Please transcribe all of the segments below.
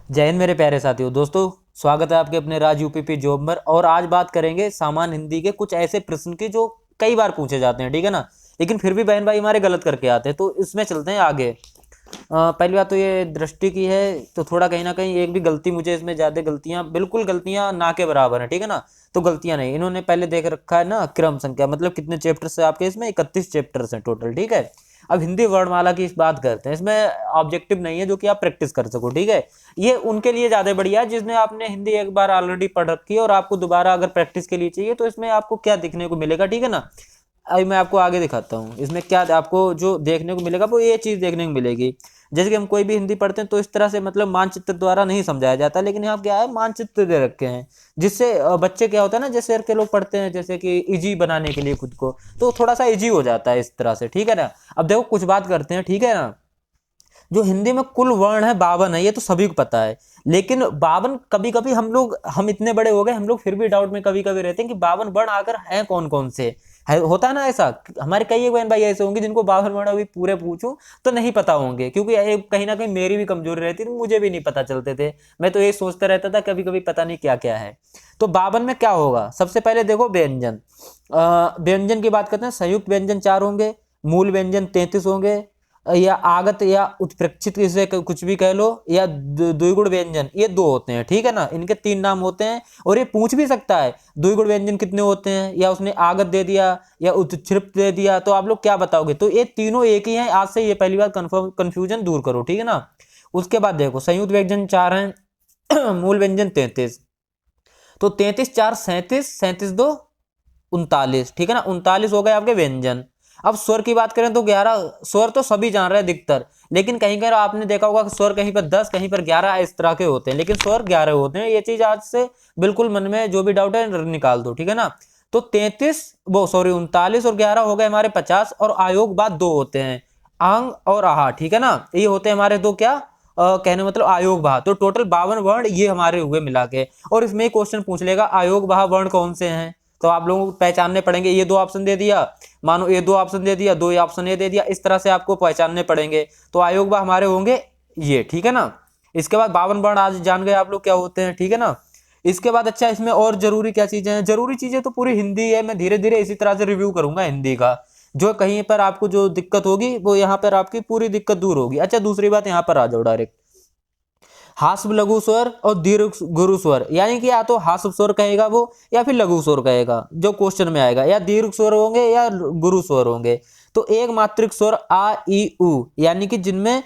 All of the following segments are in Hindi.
जय हिंद मेरे प्यारे साथियों। दोस्तों, स्वागत है आपके अपने राज यूपीपी जॉब में। और आज बात करेंगे सामान्य हिंदी के कुछ ऐसे प्रश्न की जो कई बार पूछे जाते हैं, ठीक है ना। लेकिन फिर भी बहन भाई हमारे गलत करके आते हैं, तो इसमें चलते हैं आगे। पहली बात तो ये दृष्टि की है, तो थोड़ा कहीं ना कहीं एक भी गलती मुझे इसमें ज्यादा गलतियां, बिल्कुल गलतियां ना के बराबर है, ठीक है ना। तो गलतियां नहीं, इन्होंने पहले देख रखा है ना क्रम संख्या, मतलब कितने चैप्टर्स है आपके इसमें, 31 चैप्टर्स हैं टोटल, ठीक है। अब हिंदी वर्णमाला की इस बात करते हैं, इसमें ऑब्जेक्टिव नहीं है जो कि आप प्रैक्टिस कर सको, ठीक है। ये उनके लिए ज्यादा बढ़िया है जिसने आपने हिंदी एक बार ऑलरेडी पढ़ रखी है और आपको दोबारा अगर प्रैक्टिस के लिए चाहिए, तो इसमें आपको क्या दिखने को मिलेगा, ठीक है ना। अभी मैं आपको आगे दिखाता हूँ इसमें क्या आपको जो देखने को मिलेगा, वो ये चीज देखने को मिलेगी। जैसे कि हम कोई भी हिंदी पढ़ते हैं तो इस तरह से मतलब मानचित्र द्वारा नहीं समझाया जाता, लेकिन यहाँ क्या है, मानचित्र दे रखे हैं जिससे बच्चे क्या होता है ना, जैसे के लोग पढ़ते हैं जैसे कि इजी बनाने के लिए खुद को, तो थोड़ा सा इजी हो जाता है इस तरह से, ठीक है ना। अब देखो कुछ बात करते हैं, ठीक है ना। जो हिंदी में कुल वर्ण है 52 है, ये तो सभी को पता है। लेकिन 52 कभी कभी हम इतने बड़े हो गए, हम लोग फिर भी डाउट में कभी कभी रहते हैं कि 52 वर्ण आकर हैं कौन कौन से है, होता है ना ऐसा। हमारे कई एक बहन भाई ऐसे होंगे जिनको 52 वर्ण अभी पूरे पूछूं तो नहीं पता होंगे, क्योंकि कहीं ना कहीं मेरी भी कमजोरी रहती थी, मुझे भी नहीं पता चलते थे। मैं तो ये सोचता रहता था कभी कभी पता नहीं क्या क्या है। तो 52 में क्या होगा, सबसे पहले देखो व्यंजन। व्यंजन की बात करते हैं, संयुक्त व्यंजन 4 होंगे, मूल व्यंजन 33 होंगे, या आगत या उत्प्रेक्षित इसे कुछ भी कह लो, या द्विगुण व्यंजन ये 2 होते हैं, ठीक है ना। इनके 3 नाम होते हैं। और ये पूछ भी सकता है द्विगुण व्यंजन कितने होते हैं, या उसने आगत दे दिया या उत्क्षिप्त दे दिया, तो आप लोग क्या बताओगे। तो ये तीनों एक ही हैं, आज से ये पहली बार कंफ्यूजन दूर करो, ठीक है ना। उसके बाद देखो संयुक्त व्यंजन 4 हैं मूल व्यंजन 33। तो 33 4 37, 37 2 39, ठीक है ना। 39 हो गए आपके व्यंजन। अब स्वर की बात करें तो 11 स्वर तो सभी जान रहे हैं अधिकतर, लेकिन कहीं कहीं आपने देखा होगा कि स्वर कहीं पर 10 कहीं पर 11 इस तरह के होते हैं, लेकिन स्वर 11 होते हैं। ये चीज आज से बिल्कुल मन में जो भी डाउट है निकाल दो, ठीक है ना। तो 33 वो सॉरी 39 और 11 हो गए हमारे 50। और आयोग बाद 2 होते हैं, आंग और आहा, ठीक है ना। ये होते हैं हमारे दो क्या कहने मतलब आयोग भाव। तो टोटल 52 वर्ण ये हमारे हुए मिला के। और इसमें क्वेश्चन पूछ लेगा आयोग भाव वर्ण कौन से हैं, तो आप लोगों को पहचानने पड़ेंगे। ये 2 ऑप्शन दे दिया, मानो ये 2 ऑप्शन दे दिया, 2 ऑप्शन ये दे दिया, इस तरह से आपको पहचानने पड़ेंगे। तो आयोग भाव हमारे होंगे ये, ठीक है ना। इसके बाद 52 वर्ण आज जान गए आप लोग क्या होते हैं, ठीक है ना। इसके बाद अच्छा इसमें और जरूरी क्या चीजें हैं, जरूरी चीजें तो पूरी हिंदी है। मैं धीरे धीरे इसी तरह से रिव्यू करूंगा हिंदी का, जो कहीं पर आपको जो दिक्कत होगी वो यहाँ पर आपकी पूरी दिक्कत दूर होगी। अच्छा दूसरी बात, यहाँ पर आ जाओ डायरेक्ट। हास्व लघु स्वर और दीर्घ गुरु स्वर, यानी कि या तो हास्व स्वर कहेगा वो, या फिर लघु स्वर कहेगा जो क्वेश्चन में आएगा, या दीर्घ स्वर होंगे या गुरु स्वर होंगे। तो एक मात्रिक स्वर आ ई उ, यानी कि जिनमें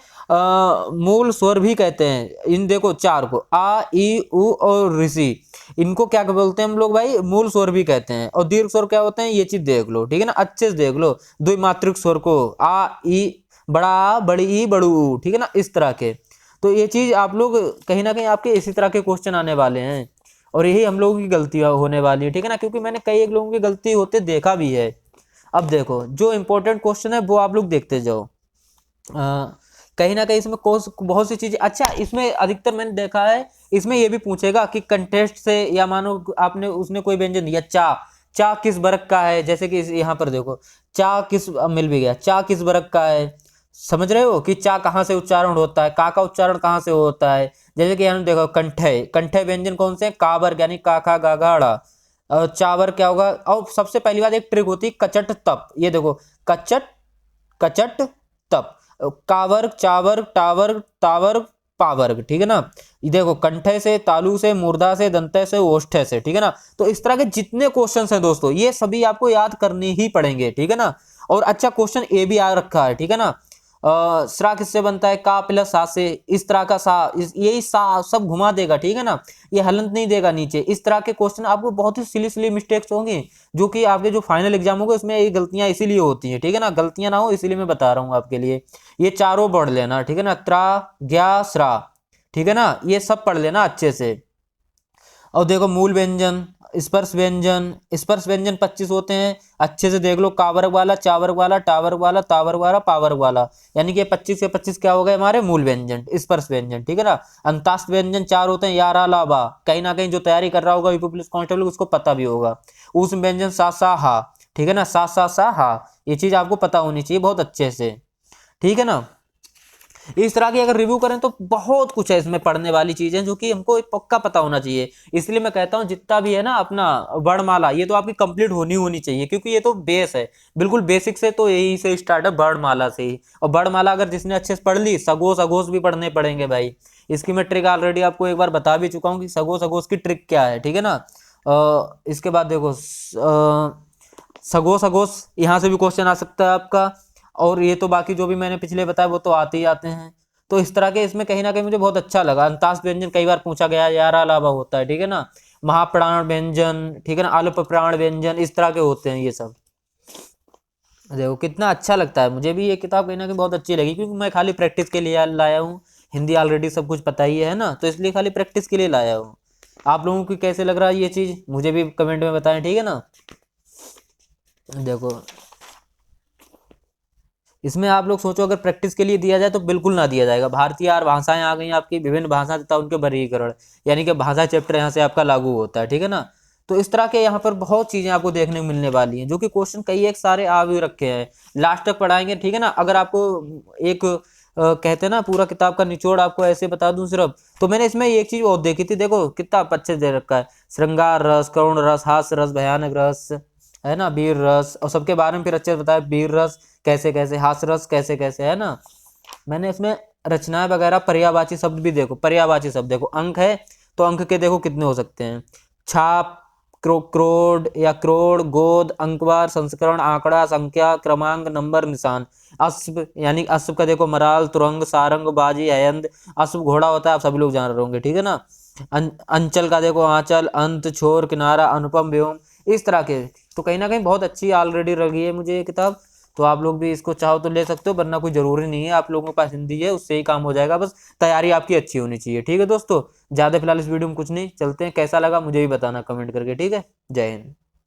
मूल स्वर भी कहते हैं, इन देखो 4 को आ ई उ और ऋषि, इनको क्या बोलते हैं हम लोग भाई, मूल स्वर भी कहते हैं। और दीर्घ स्वर क्या होते हैं, ये चीज देख लो, ठीक है ना, अच्छे से देख लो। द्विमात्रिक स्वर को आ ई, बड़ा आ बड़ी ई बड़ू ऊ, ठीक है ना, इस तरह के। तो ये चीज आप लोग कहीं ना कहीं आपके इसी तरह के क्वेश्चन आने वाले हैं, और यही हम लोगों की गलती होने वाली है, ठीक है ना, क्योंकि मैंने कई एक लोगों की गलती होते देखा भी है। अब देखो जो इंपॉर्टेंट क्वेश्चन है वो आप लोग देखते जाओ। कहीं ना कहीं इसमें बहुत सी चीजें, अच्छा इसमें अधिकतर मैंने देखा है, इसमें ये भी पूछेगा कि कंटेस्ट से, या मानो आपने उसने कोई व्यंजन दिया चा, चा किस वर्ग का है, जैसे कि यहाँ पर देखो चा किस, मिल भी गया, चा किस वर्ग का है। समझ रहे हो कि चा कहाँ से उच्चारण होता है, का उच्चारण कहाँ से होता है। जैसे कि यहाँ देखो कंठे, कंठे व्यंजन कौन से, का वर्ग यानी का खा गा गा अड़ा। और चावर क्या होगा, और सबसे पहली बात एक ट्रिक होती है कचट तप, ये देखो कचट कचट तप, कावर्ग चावर्ग टावर्ग तावर्ग पावर्ग, ठीक है ना। ये देखो कंठे से, तालु से, मूर्धा से, दंते से, ओष्ठे से, ठीक है ना। तो इस तरह के जितने क्वेश्चंस हैं दोस्तों, ये सभी आपको याद करने ही पड़ेंगे, ठीक है ना। और अच्छा क्वेश्चन ए भी आ रखा है, ठीक है ना। स्रा किससे बनता है, का प्लस सा से, इस तरह का सा, यही सा सब घुमा देगा, ठीक है ना। ये हलंत नहीं देगा नीचे। इस तरह के क्वेश्चन आपको बहुत ही सिली सिली मिस्टेक्स होंगी, जो कि आपके जो फाइनल एग्जाम होंगे उसमें ये गलतियां इसीलिए होती हैं, ठीक है ना। गलतियां ना हो इसीलिए मैं बता रहा हूँ आपके लिए। ये चारों पढ़ लेना, ठीक है ना, त्रा ज्ञा स्रा, ठीक है ना, ये सब पढ़ लेना अच्छे से। और देखो मूल व्यंजन, स्पर्श व्यंजन 25 होते हैं, अच्छे से देख लो, कावर्ग वाला, चावर्ग वाला, टावर्ग वाला, तावर्ग वाला, पावर्ग वाला, यानी कि 25 के 25 क्या हो गए हमारे मूल व्यंजन, स्पर्श व्यंजन, ठीक है ना। अंतास्त व्यंजन 4 होते हैं, यारा लाबा, कहीं ना कहीं जो तैयारी कर रहा होगा यूपी पुलिस कांस्टेबल उसको पता भी होगा। उस व्यंजन सा सा हा, ठीक है ना, सा सा सा हा, ये चीज आपको पता होनी चाहिए बहुत अच्छे से, ठीक है ना। इस तरह की अगर रिव्यू करें तो बहुत कुछ है इसमें पढ़ने वाली चीजें जो कि हमको पक्का पता होना चाहिए। इसलिए मैं कहता हूँ जितना भी है ना अपना वर्णमाला, ये तो आपकी कंप्लीट होनी चाहिए, क्योंकि ये तो बेस है, बिल्कुल बेसिक से तो यही से स्टार्ट है, वर्णमाला से ही। और वर्णमाला अगर जिसने अच्छे से पढ़ ली, सगोस अगोस भी पढ़ने पड़ेंगे भाई। इसकी मैं ट्रिक ऑलरेडी आपको एक बार बता भी चुका हूँ कि सगोस अगोस की ट्रिक क्या है, ठीक है ना। इसके बाद देखो सगोस अगोस यहाँ से भी क्वेश्चन आ सकता है आपका। और ये तो बाकी जो भी मैंने पिछले बताया वो तो आते ही आते हैं। तो इस तरह के इसमें कहीं ना कहीं मुझे बहुत अच्छा लगा। अंतास व्यंजन कई बार पूछा गया है, यार अलावा होता है, ठीक है ना। महाप्राण व्यंजन, ठीक है ना, अल्प प्राण व्यंजन, इस तरह के होते हैं ये सब। देखो कितना अच्छा लगता है, मुझे भी ये किताब कहीं ना कहीं बहुत अच्छी लगी, क्योंकि मैं खाली प्रैक्टिस के लिए लाया हूँ। हिंदी ऑलरेडी सब कुछ पता ही है ना, तो इसलिए खाली प्रैक्टिस के लिए लाया हूँ। आप लोगों को कैसे लग रहा है ये चीज़, मुझे भी कमेंट में बताएं, ठीक है ना। देखो इसमें आप लोग सोचो अगर प्रैक्टिस के लिए दिया जाए तो बिल्कुल ना दिया जाएगा। भारतीय आर भाषाएं आ गई आपकी, विभिन्न भाषा तथा उनके वर्गीकरण, यानी कि भाषा चैप्टर यहाँ से आपका लागू होता है, ठीक है ना। तो इस तरह के यहाँ पर बहुत चीजें आपको देखने को मिलने वाली हैं, जो कि क्वेश्चन कई एक सारे आ भी रखे हैं, लास्ट तक पढ़ाएंगे, ठीक है ना। अगर आपको एक कहते हैं ना पूरा किताब का निचोड़ आपको ऐसे बता दूं सिर्फ, तो मैंने इसमें एक चीज और देखी थी, देखो कितना अच्छे दे रखा है, श्रृंगार रस, करुण रस, हास्य रस, भयानक रस, है ना, वीर रस, और सबके बारे में फिर अच्छे से बताया, वीर रस कैसे कैसे, हास्य रस कैसे कैसे, है ना। मैंने इसमें रचनाएं वगैरह, पर्यायवाची शब्द भी देखो, पर्यायवाची शब्द देखो, अंक है तो अंक के देखो कितने हो सकते हैं, छाप, क्रोड या क्रोड, गोद, अंकवार, संस्करण, आंकड़ा, संख्या, क्रमांक, नंबर, निशान। अश्व यानी अश्व का देखो मराल, तुरंग, सारंग, बाजी, हयंद। अश्व घोड़ा होता है, आप सभी लोग जान रहे होंगे, ठीक है ना। अंचल का देखो आंचल, अंत, छोर, किनारा, अनुपम, व्योम, इस तरह के। तो कहीं ना कहीं बहुत अच्छी ऑलरेडी लगी है मुझे ये किताब। तो आप लोग भी इसको चाहो तो ले सकते हो, वरना कोई जरूरी नहीं है, आप लोगों के पास हिंदी है उससे ही काम हो जाएगा, बस तैयारी आपकी अच्छी होनी चाहिए, ठीक है दोस्तों। ज्यादा फिलहाल इस वीडियो में कुछ नहीं, चलते हैं, कैसा लगा मुझे भी बताना कमेंट करके, ठीक है। जय हिंद।